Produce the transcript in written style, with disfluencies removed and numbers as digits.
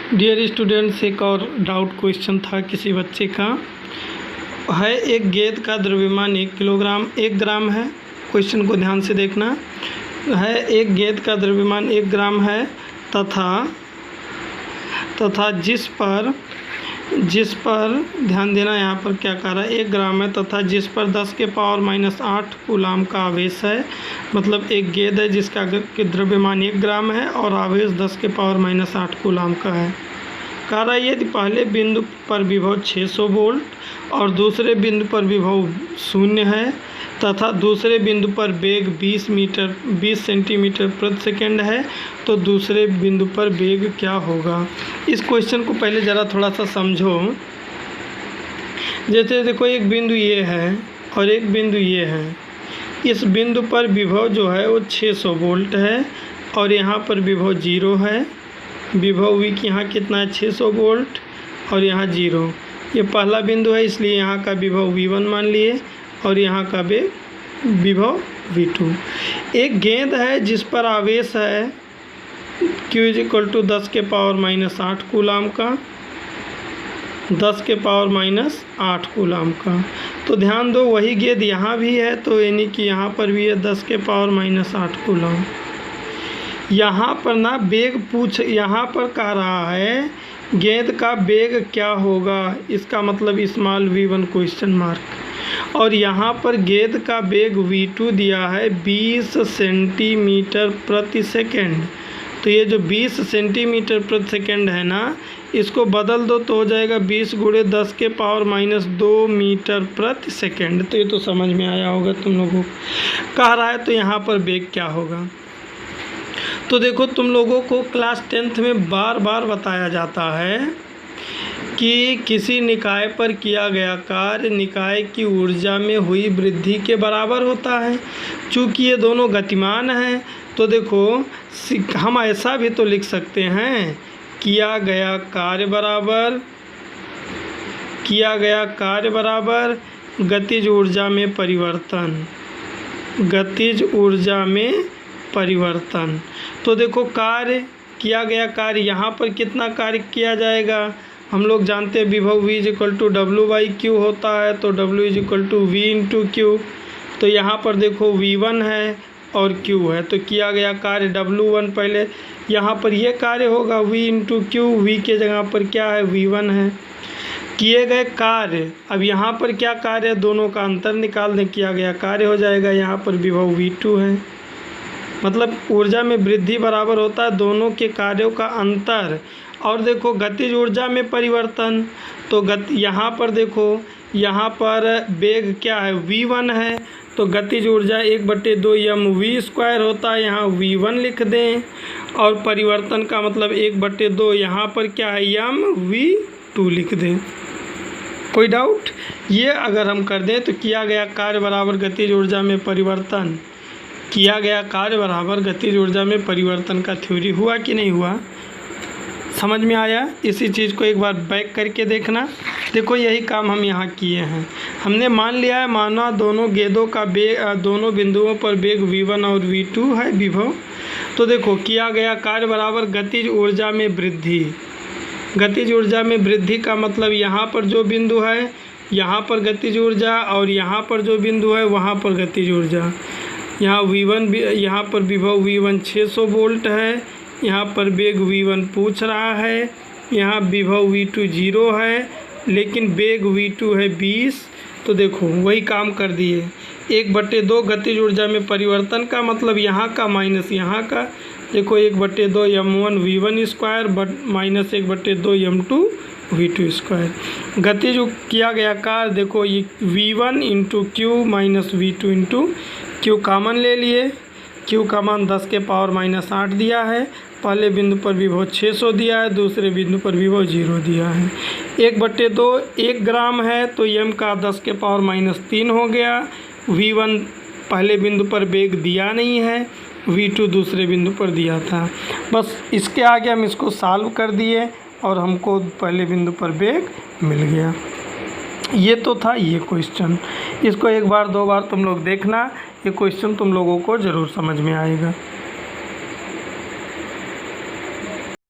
Dear students, एक और doubt question था किसी बच्चे का। है एक गेंद का द्रव्यमान 1 ग्राम है। क्वेश्चन को ध्यान से देखना है। एक गेंद का द्रव्यमान 1 ग्राम है तथा जिस पर ध्यान देना, यहाँ पर क्या कह रहा है, 1 ग्राम है तथा जिस पर 10 के पावर -8 कूलाम का आवेश है। मतलब एक गेंद है जिसका द्रव्यमान 1 ग्राम है और आवेश 10 के पावर -8 कूलाम का है। कह रहा है यदि पहले बिंदु पर विभव 600 वोल्ट और दूसरे बिंदु पर विभव 0 है तथा दूसरे बिंदु पर वेग 20 सेंटीमीटर प्रति सेकंड है, तो दूसरे बिंदु पर वेग क्या होगा। इस क्वेश्चन को पहले ज़रा थोड़ा सा समझो। जैसे देखो, एक बिंदु ये है और एक बिंदु ये है। इस बिंदु पर विभव जो है वो 600 वोल्ट है और यहाँ पर विभव 0 है। विभव वी की यहाँ कितना है, 600 वोल्ट और यहाँ 0। ये पहला बिंदु है, इसलिए यहाँ का विभव V1 मान लिए और यहाँ का विभव V2। एक गेंद है जिस पर आवेश है Q = 10 के पावर -8 कूलाम का, 10 के पावर -8 कूलाम का। तो ध्यान दो, वही गेंद यहाँ भी है, तो यानी कि यहाँ पर भी है 10 के पावर -8 कूलाम। यहाँ पर ना वेग यहाँ पर कह रहा है गेंद का वेग क्या होगा, इसका मतलब स्मॉल v1 क्वेश्चन मार्क। और यहाँ पर गेंद का वेग v2 दिया है 20 सेंटीमीटर प्रति सेकंड। तो ये जो 20 सेंटीमीटर प्रति सेकंड है ना, इसको बदल दो तो हो जाएगा 20 × 10 के पावर -2 मीटर प्रति सेकंड। तो ये तो समझ में आया होगा तुम लोगों को। कह रहा है तो यहाँ पर वेग क्या होगा। तो देखो, तुम लोगों को क्लास 10th में बार बार बताया जाता है कि किसी निकाय पर किया गया कार्य निकाय की ऊर्जा में हुई वृद्धि के बराबर होता है। चूँकि ये दोनों गतिमान हैं, तो देखो हम ऐसा भी तो लिख सकते हैं, किया गया कार्य बराबर गतिज ऊर्जा में परिवर्तन। गतिज ऊर्जा में परिवर्तन। तो देखो, कार्य किया गया कार्य, यहाँ पर कितना कार्य किया जाएगा, हम लोग जानते हैं विभव V = W/Q होता है, तो W = V × Q। तो यहाँ पर देखो V1 है और Q है, तो किया गया कार्य W1, पहले यहाँ पर ये कार्य होगा V × Q। V के जगह पर क्या है, V1 है। किए गए कार्य, अब यहाँ पर क्या कार्य है, दोनों का अंतर निकाल दें, किया गया कार्य हो जाएगा। यहाँ पर विभव V2 है, मतलब ऊर्जा में वृद्धि बराबर होता है दोनों के कार्यों का अंतर। और देखो गतिज ऊर्जा में परिवर्तन, तो यहाँ पर देखो, यहाँ पर वेग क्या है, V1 है, तो गतिज ऊर्जा 1/2 mv² होता है, यहाँ V1 लिख दें। और परिवर्तन का मतलब 1/2, यहाँ पर क्या है, mv2 लिख दें। कोई डाउट? ये अगर हम कर दें तो किया गया कार्य बराबर गतिज ऊर्जा में परिवर्तन, किया गया कार्य बराबर गतिज ऊर्जा में परिवर्तन का थ्योरी हुआ कि नहीं हुआ, समझ में आया। इसी चीज़ को एक बार बैक करके देखना। देखो, यही काम हम यहाँ किए हैं। हमने मान लिया है, माना दोनों गेंदों का दोनों बिंदुओं पर वेग V1 और V2 है विभव। तो देखो, किया गया कार्य बराबर गतिज ऊर्जा में वृद्धि। गतिज ऊर्जा में वृद्धि का मतलब यहाँ पर जो बिंदु है यहाँ पर गतिज ऊर्जा, और यहाँ पर जो बिंदु है वहाँ पर गतिज ऊर्जा। यहाँ V1 यहाँ पर विभव V1 600 वोल्ट है, यहाँ पर वेग V1 पूछ रहा है, यहाँ विभव V2 0 है, लेकिन वेग V2 है 20। तो देखो वही काम कर दिए। 1/2 गतिज ऊर्जा में परिवर्तन का मतलब यहाँ का माइनस यहाँ का। देखो 1/2 m1 V1² -1/2 m2 V2²। गतिज किया गया कार्य देखो, ये V1 × Q -V2 × Q common ले लिए। Q का मान 10 के पावर -8 दिया है। पहले बिंदु पर विभव 600 दिया है, दूसरे बिंदु पर विभव 0 दिया है। 1/2 1 ग्राम है, तो m का 10 के पावर -3 हो गया। V1 पहले बिंदु पर वेग दिया नहीं है, V2 दूसरे बिंदु पर दिया था। बस इसके आगे हम इसको सॉल्व कर दिए और हमको पहले बिंदु पर वेग मिल गया। ये तो था ये क्वेश्चन। इसको 1 बार 2 बार तुम लोग देखना, ये क्वेश्चन तुम लोगों को ज़रूर समझ में आएगा।